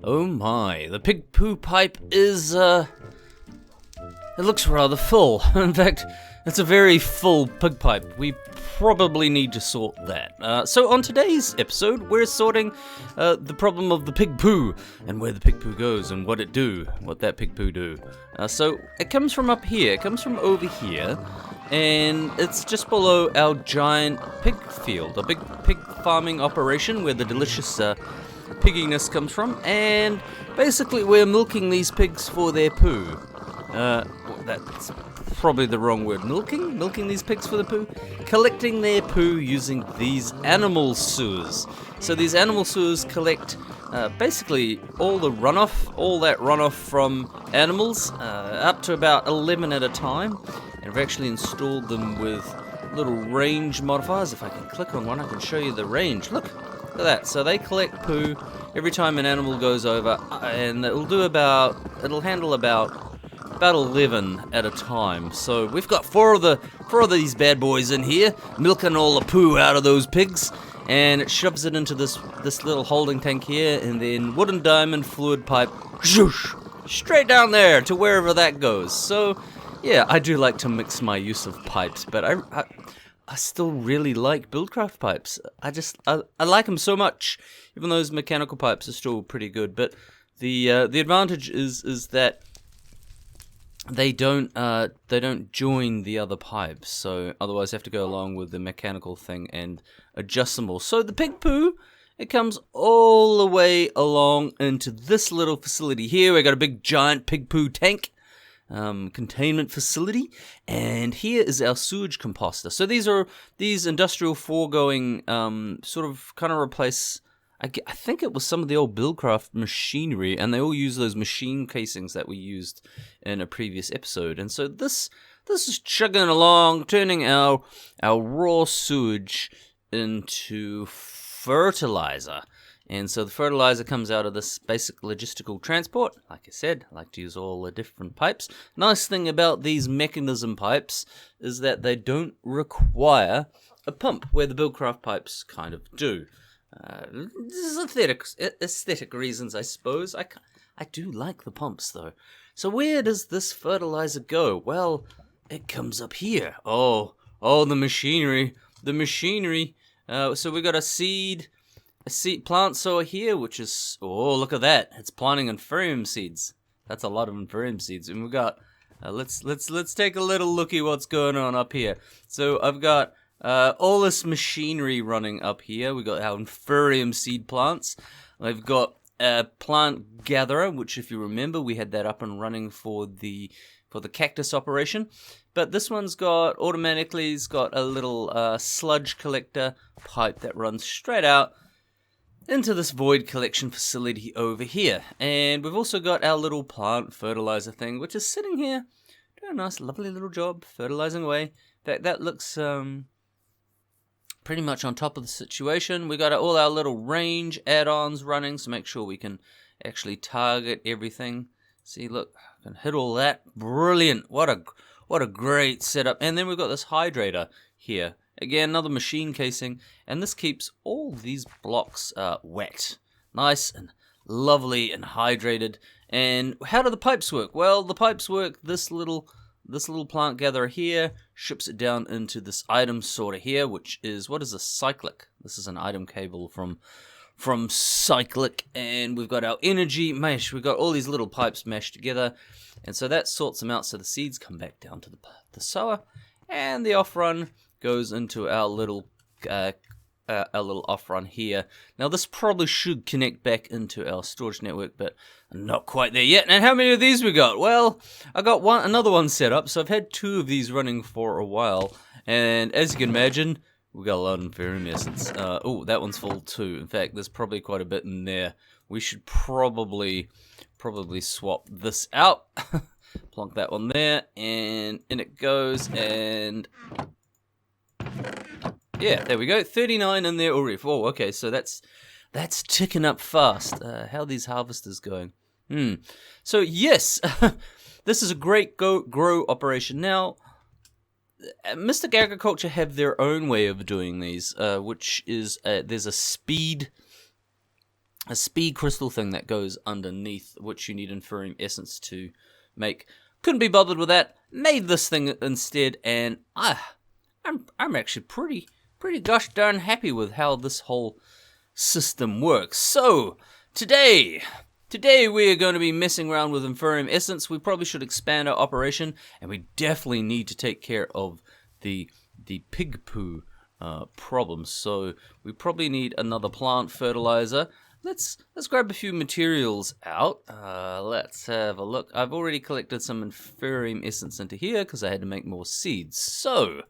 Oh my, the pig poo pipe is, it looks rather full. In fact, it's a very full pig pipe. We probably need to sort that. So on today's episode, we're sorting the problem of the pig poo, and where the pig poo goes, and what that pig poo do. So it comes from up here, it comes from over here, and it's just below our giant pig field, a big pig farming operation where the delicious pigginess comes from, and basically we're milking these pigs for their poo. That's probably the wrong word. Milking these pigs for the poo? Collecting their poo using these animal sewers. So these animal sewers collect basically all that runoff from animals, up to about 11 at a time, and I've actually installed them with little range modifiers. If I can click on one, I can show you the range. Look at that. So they collect poo every time an animal goes over, and it'll handle about 11 at a time. So we've got four of these bad boys in here, milking all the poo out of those pigs, and it shoves it into this little holding tank here, and then wooden diamond fluid pipe, zhoosh, straight down there to wherever that goes. So yeah, I do like to mix my use of pipes, but I still really like Buildcraft pipes. I like them so much, even though those mechanical pipes are still pretty good. But the advantage is that they don't join the other pipes, so otherwise you have to go along with the mechanical thing and adjust them all. So the pig poo, it comes all the way along into this little facility here. We got a big giant pig poo tank containment facility, and here is our sewage composter. So these industrial foregoing sort of kind of replace, I think it was some of the old Buildcraft machinery, and they all use those machine casings that we used in a previous episode. And so this is chugging along, turning our raw sewage into fertilizer. And so the fertilizer comes out of this basic logistical transport. Like I said, I like to use all the different pipes. Nice thing about these mechanism pipes is that they don't require a pump, where the Buildcraft pipes kind of do. This is aesthetic reasons, I suppose. I do like the pumps, though. So where does this fertilizer go? Well, it comes up here. Oh, the machinery. So we got a seed plant sower here, which is, oh, look at that. It's planting Inferium seeds. That's a lot of Inferium seeds. And we got, let's take a little looky what's going on up here. So I've got all this machinery running up here. We've got our Inferium seed plants. I've got a plant gatherer, which, if you remember, we had that up and running for the cactus operation. But this one's got it's got a little sludge collector pipe that runs straight out into this void collection facility over here. And we've also got our little plant fertilizer thing, which is sitting here doing a nice, lovely little job fertilizing away. That looks pretty much on top of the situation. We got all our little range add-ons running, so make sure we can actually target everything. See, look, I can hit all that. Brilliant! What a great setup. And then we've got this hydrator here. Again, another machine casing, and this keeps all these blocks wet, nice and lovely and hydrated. And how do the pipes work? Well, the pipes work this little plant gatherer here ships it down into this item sorter here, which is, what is a cyclic? This is an item cable from cyclic, and we've got our energy mesh. We've got all these little pipes meshed together, and so that sorts them out so the seeds come back down to the sower, and the off run goes into our little off run here. Now this probably should connect back into our storage network, but I'm not quite there yet. And how many of these we got? Well, I got another one set up, so I've had 2 of these running for a while, and as you can imagine, we got a lot of Inferium Essence. Oh, that one's full too. In fact, there's probably quite a bit in there. We should probably swap this out. Plonk that one there, and in it goes, and yeah, there we go. 39 in there already. Oh, okay, so that's ticking up fast. How are these harvesters going? So yes, this is a great grow operation. Now, Mystic Agriculture have their own way of doing these, which is there's a speed a speed crystal thing that goes underneath, which you need Inferium Essence to make. Couldn't be bothered with that. Made this thing instead, and I'm actually pretty gosh darn happy with how this whole system works. So today we are going to be messing around with Inferium Essence. We probably should expand our operation, and we definitely need to take care of the pig poo problem. So we probably need another plant fertilizer. Let's grab a few materials out. Let's have a look. I've already collected some Inferium Essence into here because I had to make more seeds. So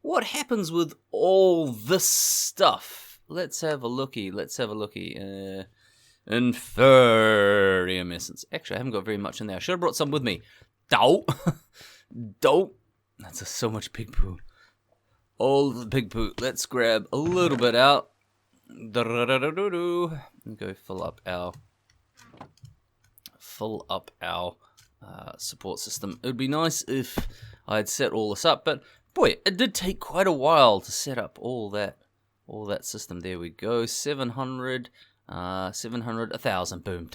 what happens with all this stuff? Let's have a looky. Inferium Essence. Actually, I haven't got very much in there. I should have brought some with me. Dope. Dope. That's so much pig poo. All the pig poo. Let's grab a little bit out. And go fill up our support system. It would be nice if I had set all this up, but boy, it did take quite a while to set up all that system. There we go. 700, 1,000. Boom,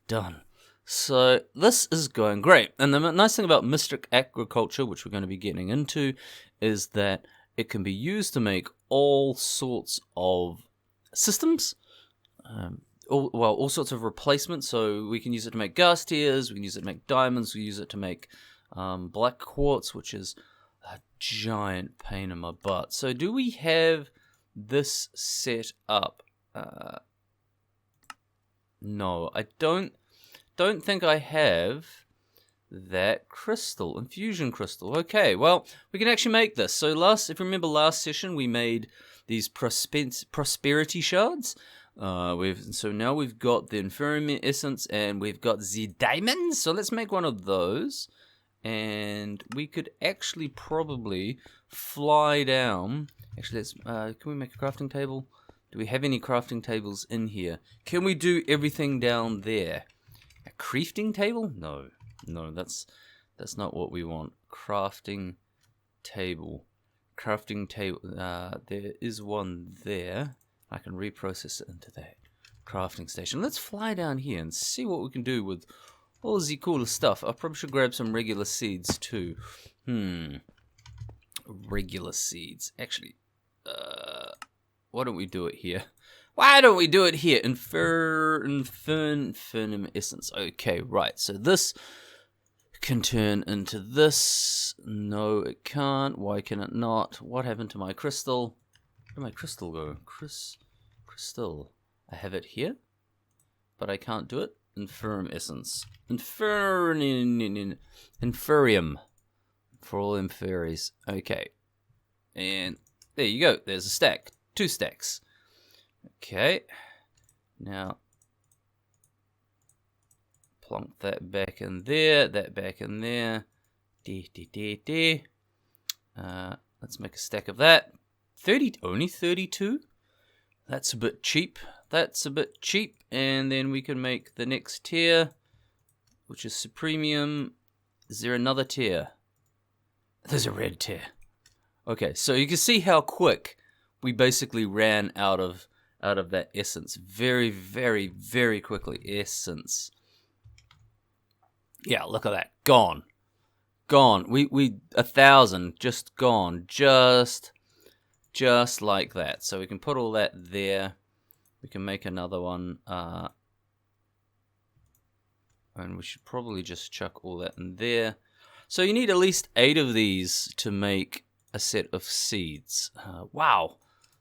done. So this is going great. And the nice thing about Mystic Agriculture, which we're going to be getting into, is that it can be used to make all sorts of systems. All sorts of replacements. So we can use it to make gas tiers, we can use it to make diamonds, we use it to make black quartz, which is a giant pain in my butt. So do we have this set up? No, I don't think I have that crystal, Infusion Crystal. Okay, well, we can actually make this. So if you remember last session, we made these prosperity shards. So now we've got the Inferium Essence and we've got the diamonds. So let's make one of those. And we could actually probably fly down. Actually, can we make a crafting table? Do we have any crafting tables in here? Can we do everything down there? A crafting table? No, that's not what we want. Crafting table. There is one there. I can reprocess it into that crafting station. Let's fly down here and see what we can do with all the cool stuff. I probably should grab some regular seeds too. Regular seeds. Actually, why don't we do it here? Inferium Essence. Okay, right. So this can turn into this. No, it can't. Why can it not? What happened to my crystal? Where did my crystal go? Crystal. I have it here, but I can't do it. Inferium Essence. Inferium. For all Inferis. Okay. And there you go. There's a stack. 2 stacks. Okay. Now, plonk that back in there. That back in there. Let's make a stack of that. Only 32? That's a bit cheap. And then we can make the next tier, which is Supremium. Is there another tier? There's a red tier. Okay, so you can see how quick we basically ran out of that essence. Very, very, very quickly. Essence. Yeah, look at that. Gone. We 1,000 just gone. Just like that. So we can put all that there. We can make another one. And we should probably just chuck all that in there. So you need at least 8 of these to make a set of seeds. Wow.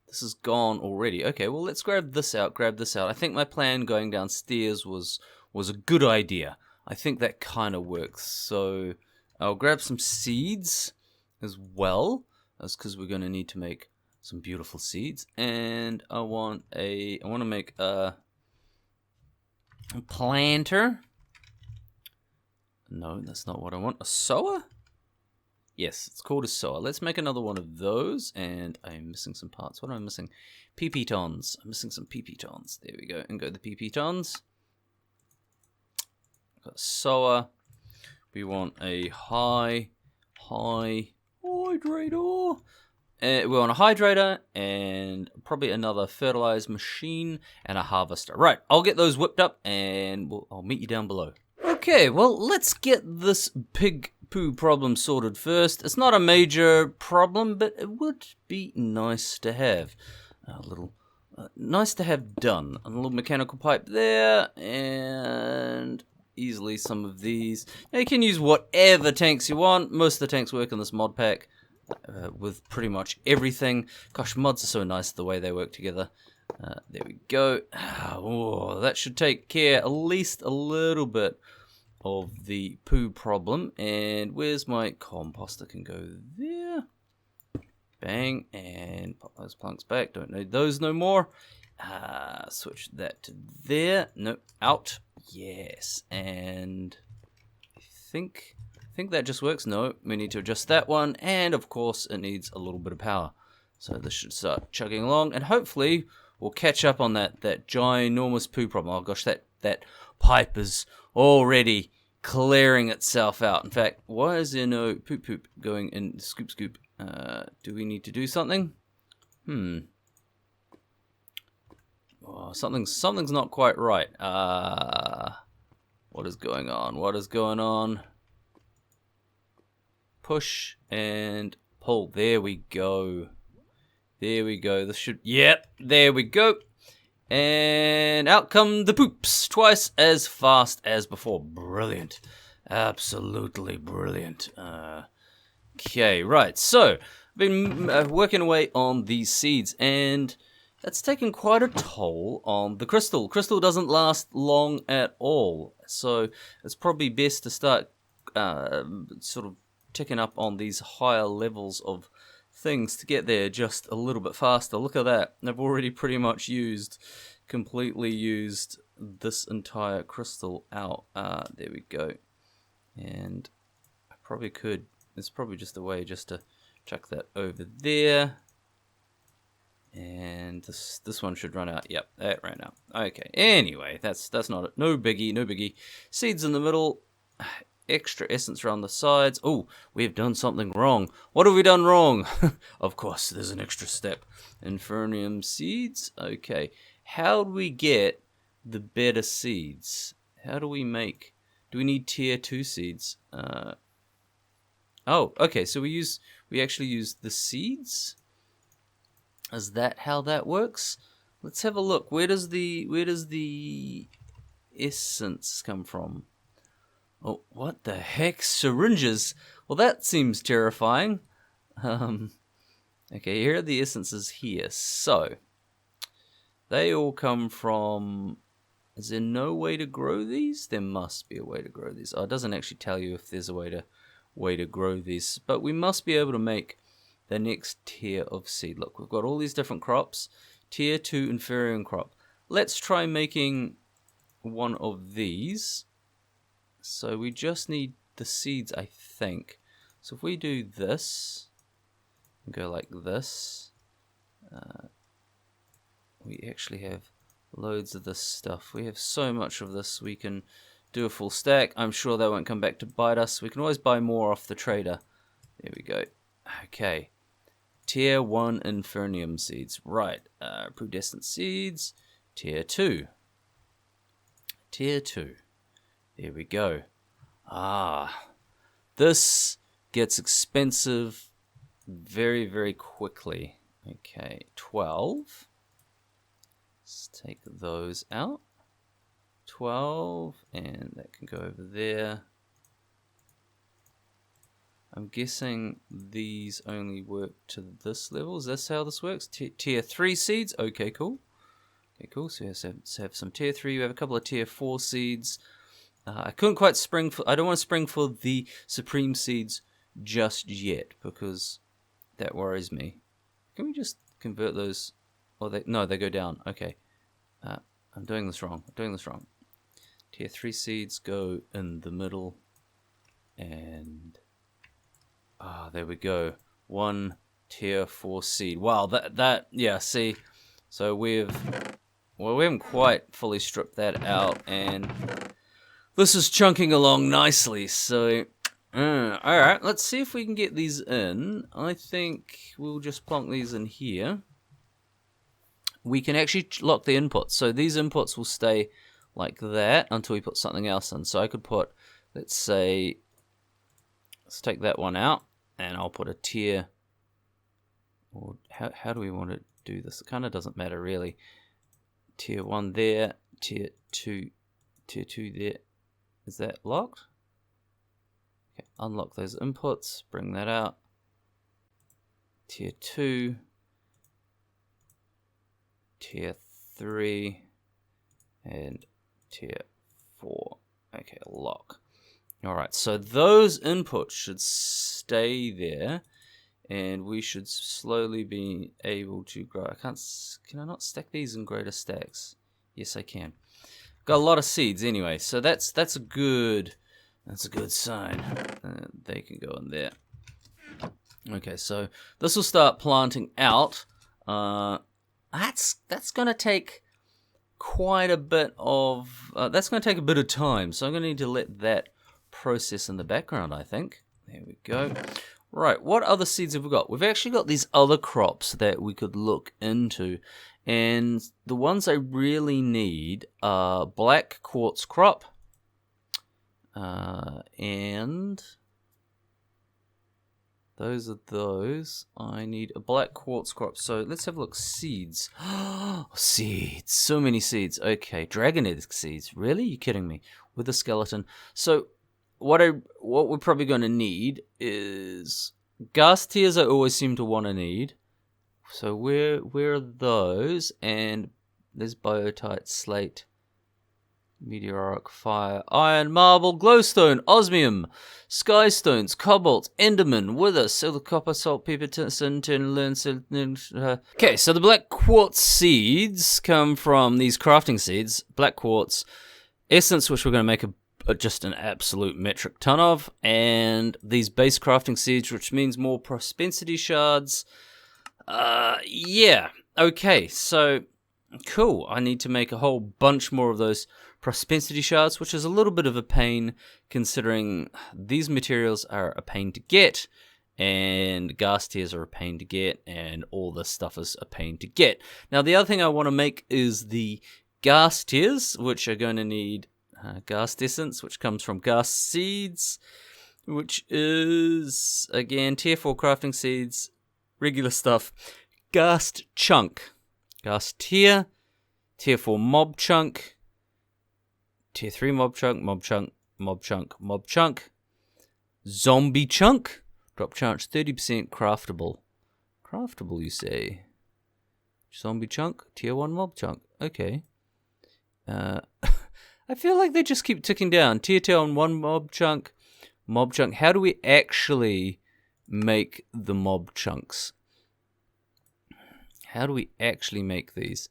This is gone already. Okay, well, let's grab this out. I think my plan going downstairs was a good idea. I think that kind of works. So I'll grab some seeds as well. That's because we're going to need to make some beautiful seeds. And I want to make a planter. No, that's not what I want. A sower? Yes, it's called a sower. Let's make another one of those. And I'm missing some parts. What am I missing? PP-tons. I'm missing some PP-tons. There we go. And go the PP-tons. Got a sower. We want a high hydrator. we want a hydrator and probably another fertilizer machine and a harvester. Right, I'll get those whipped up and I'll meet you down below. Okay, well, let's get this pig poo problem sorted first. It's not a major problem, but it would be nice to have a little, nice to have done. A little mechanical pipe there, and easily some of these. Now, you can use whatever tanks you want. Most of the tanks work in this mod pack with pretty much everything. Gosh, mods are so nice the way they work together. There we go. Oh, that should take care at least a little bit of the poo problem. And where's my composter? Can go there. Bang, and pop those planks back. Don't need those no more. Switch that to there. No, out. Yes, and I think that just works. No, we need to adjust that one, and of course it needs a little bit of power. So this should start chugging along, and hopefully we'll catch up on that ginormous poo problem. Oh gosh, that pipe is already clearing itself out. In fact, why is there no poop going in scoop? Do we need to do something? Oh, something's not quite right. What is going on? Push and pull. There we go. This should, yep, there we go. And out come the poops, twice as fast as before. Brilliant. Absolutely brilliant. Okay, right. So, I've been working away on these seeds, and that's taken quite a toll on the crystal. Crystal doesn't last long at all, so it's probably best to start sort of ticking up on these higher levels of things to get there just a little bit faster. Look at that. I've already pretty much completely used this entire crystal out. There we go. And I probably could, it's probably just a way just to chuck that over there. And this one should run out. Yep, that ran out. Okay. Anyway, that's not it. No biggie. Seeds in the middle. Extra essence around the sides. Oh, we've done something wrong. What have we done wrong? Of course, there's an extra step. Inferium seeds. Okay. How do we get the better seeds? How do we make? Do we need tier 2 seeds? Oh, okay. So we actually use the seeds. Is that how that works? Let's have a look. Where does the essence come from? Oh, what the heck? Syringes? Well, that seems terrifying. Okay, here are the essences here. So, they all come from... Is there no way to grow these? There must be a way to grow these. Oh, it doesn't actually tell you if there's a way to grow these. But we must be able to make the next tier of seed. Look, we've got all these different crops. Tier 2 Inferium crop. Let's try making one of these. So we just need the seeds, I think. So if we do this, and go like this, we actually have loads of this stuff. We have so much of this, we can do a full stack. I'm sure that won't come back to bite us. We can always buy more off the trader. There we go. Okay. Tier 1 Inferium seeds. Right. Predestined seeds. Tier 2. Tier 2. There we go. This gets expensive very, very quickly. Okay, 12. Let's take those out. 12, and that can go over there. I'm guessing these only work to this level. Is this how this works? Tier 3 seeds? Okay, cool. Okay, cool. So let's have some tier 3. We have a couple of tier 4 seeds. I couldn't quite spring for... I don't want to spring for the supreme seeds just yet, because that worries me. Can we just convert those? Oh, no, they go down. Okay. I'm doing this wrong. Tier 3 seeds go in the middle. And... there we go. 1 tier 4 seed. Wow, yeah, see. So we haven't quite fully stripped that out, and this is chunking along nicely. So Alright, let's see if we can get these in. I think we'll just plonk these in here. We can actually lock the inputs. So these inputs will stay like that until we put something else in. So I could put, let's say, let's take that one out, and I'll put a tier. Or how do we want to do this? It kind of doesn't matter really. Tier 1 there, tier 2 there. Is that locked? Okay, unlock those inputs, bring that out. Tier 2, tier 3, and tier 4. Okay, lock. Alright, so those inputs should stay there, and we should slowly be able to grow. Can I not stack these in greater stacks? Yes, I can. Got a lot of seeds anyway, so that's a good sign. They can go in there. Okay, so this will start planting out. That's gonna take quite a bit of that's gonna take a bit of time. So I'm gonna need to let that process in the background, I think. There we go. Right, what other seeds have we got? We've actually got these other crops that we could look into. And the ones I really need are black quartz crop. And those are those. I need a black quartz crop. So let's have a look. Seeds. Seeds. So many seeds. Okay, dragon egg seeds. Really? You kidding me? With a skeleton. So what we're probably going to need is gas tiers. I always seem to want to need. So where are those? And there's biotite, slate, meteoric, fire, iron, marble, glowstone, osmium, sky stones, cobalt, enderman, wither, silver, copper, salt, pepper, tin, learn. Okay, so the black quartz seeds come from these crafting seeds. Black quartz essence, which we're going to make just an absolute metric ton of, and these base crafting seeds, which means more propensity shards. Yeah. Okay, so cool. I need to make a whole bunch more of those propensity shards, which is a little bit of a pain considering these materials are a pain to get, and gas tiers are a pain to get, and all this stuff is a pain to get. Now, the other thing I want to make is the gas tiers, which are going to need gas essence, which comes from gas seeds, which is, again, tier 4 crafting seeds, regular stuff, gas chunk, gas tier, tier 4 mob chunk, tier 3 mob chunk, mob chunk, mob chunk, mob chunk, zombie chunk, drop chance 30% craftable. Craftable, you say? Zombie chunk, tier 1 mob chunk. Okay. I feel like they just keep ticking down. Tier 1 mob chunk, mob chunk. How do we actually make the mob chunks? How do we actually make these?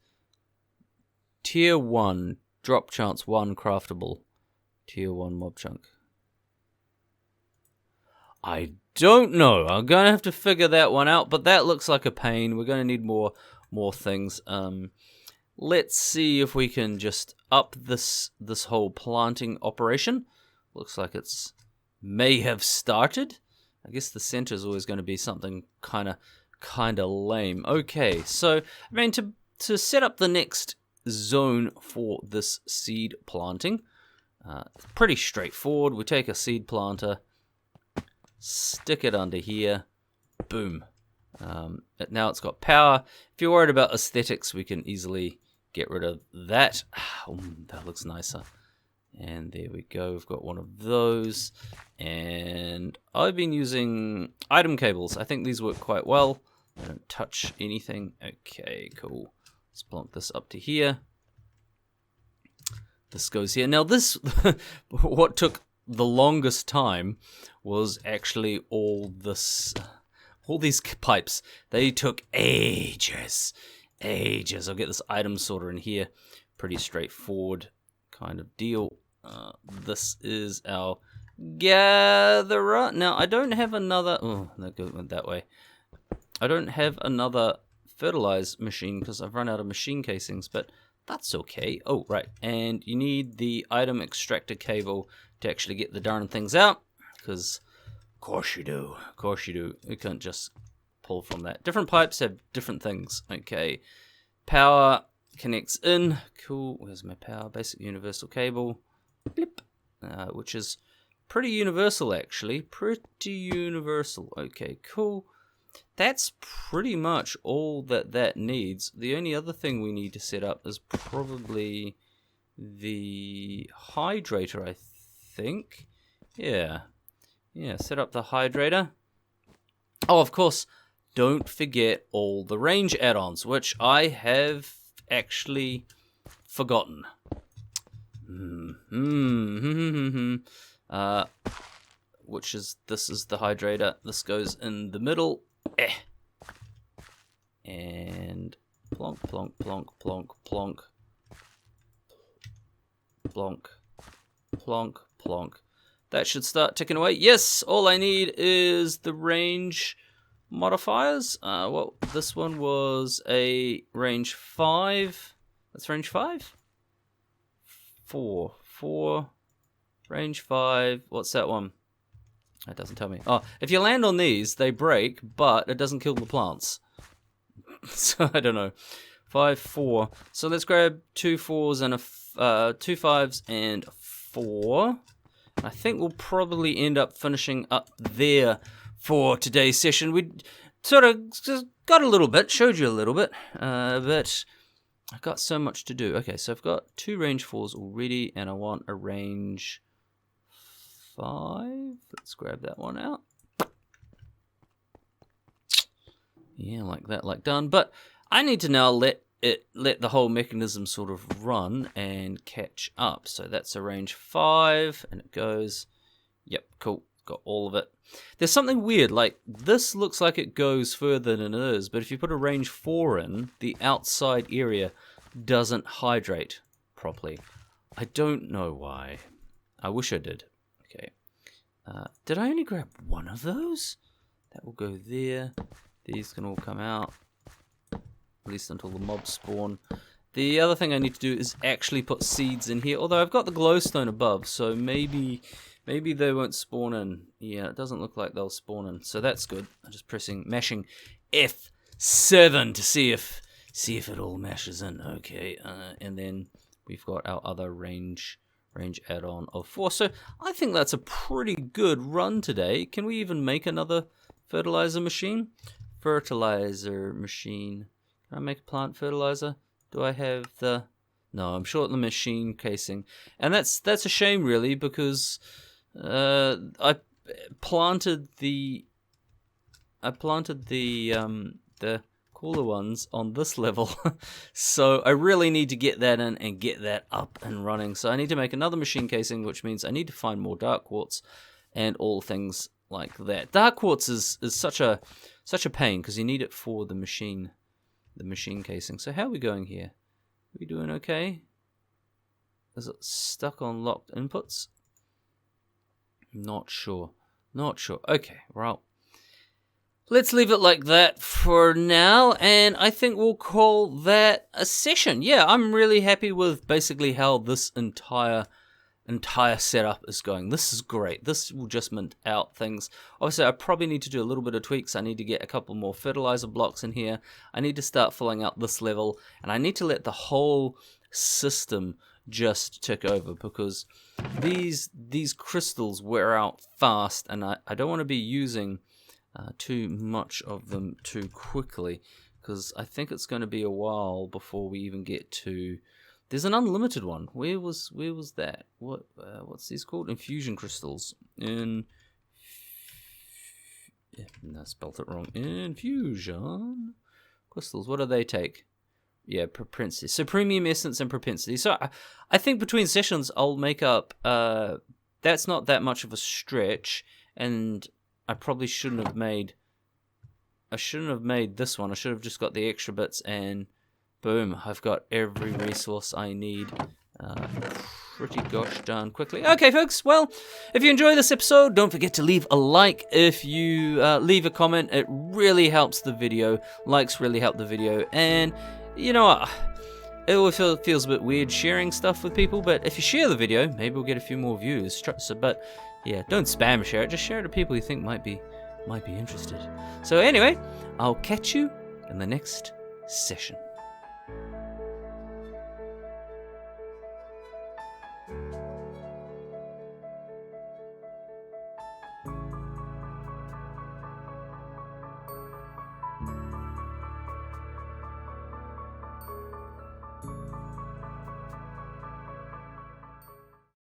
Tier 1, drop chance 1 craftable. Tier 1 mob chunk. I don't know. I'm going to have to figure that one out, but that looks like a pain. We're going to need more things. Let's see if we can just up this whole planting operation. Looks like it's may have started. I guess the center is always going to be something kind of lame. Okay, so I mean to set up the next zone for this seed planting, it's pretty straightforward. We take a seed planter, stick it under here, boom. Now it's got power. If you're worried about aesthetics, we can easily get rid of that. That looks nicer. And there we go. We've got one of those. And I've been using item cables. I think these work quite well. I don't touch anything. Okay, cool. Let's plonk this up to here. This goes here. Now this, what took the longest time was actually all these pipes. They took ages. I'll get this item sorter in here. Pretty straightforward kind of deal. This is our gatherer. Now, I don't have another... Oh, that went that way. I don't have another fertilize machine because I've run out of machine casings, but that's okay. Oh, right. And you need the item extractor cable to actually get the darn things out, because course you do. Of course you do. We can't just pull from that. Different pipes have different things. Okay. Power connects in. Cool. Where's my power? Basic universal cable. Blip. Which is pretty universal, actually. Pretty universal. Okay, cool. That's pretty much all that needs. The only other thing we need to set up is probably the hydrator, I think. Yeah, set up the hydrator. Oh, of course, don't forget all the range add-ons, which I have actually forgotten. This is the hydrator. This goes in the middle. And plonk, plonk, plonk, plonk, plonk. Plonk, plonk, plonk. That should start ticking away. Yes, all I need is the range modifiers. Well, this one was a range 5. That's range 5? 4. Range 5. What's that one? That doesn't tell me. Oh, if you land on these, they break, but it doesn't kill the plants. So, I don't know. 5, 4. So let's grab 2 4s and 2 5s and 4. I think we'll probably end up finishing up there for today's session. We sort of just got a little bit, showed you a little bit, but I've got so much to do. Okay, so I've got 2 range 4s already, and I want a range 5. Let's grab that one out. Yeah, like that, like done. But I need to now let the whole mechanism sort of run and catch up. So that's a range 5, and it goes. Yep, cool. Got all of it. There's something weird, like this looks like it goes further than it is, but if you put a range 4 in, the outside area doesn't hydrate properly. I don't know why. I wish I did. Okay. Did I only grab one of those? That will go there. These can all come out. At least until the mobs spawn. The other thing I need to do is actually put seeds in here. Although I've got the glowstone above, so maybe they won't spawn in. Yeah, it doesn't look like they'll spawn in, so that's good. I'm just mashing F7 to see if it all mashes in. Okay, and then we've got our other range add-on of 4. So I think that's a pretty good run today. Can we even make another fertilizer machine? Fertilizer machine. Can I make a plant fertilizer? Do I have the... No, I'm short the machine casing. And that's a shame, really, because I planted the cooler ones on this level. So I really need to get that in and get that up and running. So I need to make another machine casing, which means I need to find more dark quartz and all things like that. Dark quartz is such a pain because you need it for the machine casing. So how are we going here? Are we doing okay? Is it stuck on locked inputs? Not sure. Okay, well, let's leave it like that for now, and I think we'll call that a session. Yeah, I'm really happy with basically how this entire setup is going. This is great. This will just mint out things. Obviously, I probably need to do a little bit of tweaks. I need to get a couple more fertilizer blocks in here. I need to start filling out this level, and I need to let the whole system just tick over, because these crystals wear out fast, and I don't want to be using too much of them too quickly, because I think it's going to be a while before we even get to... There's an unlimited one. Where was that? What's these called? Infusion Crystals. I spelled it wrong. Infusion Crystals. What do they take? Yeah, propensity. So Premium Essence and Propensity. So I think between sessions I'll make up... that's not that much of a stretch, and I probably shouldn't have made... this one. I should have just got the extra bits, and boom, I've got every resource I need pretty gosh darn quickly. Okay, folks, well, if you enjoy this episode, don't forget to leave a like. If you leave a comment, it really helps the video. Likes really help the video, and you know what? It always feels a bit weird sharing stuff with people, but if you share the video, maybe we'll get a few more views. But Yeah, don't spam share it. Just share it to people you think might be interested. So anyway, I'll catch you in the next session.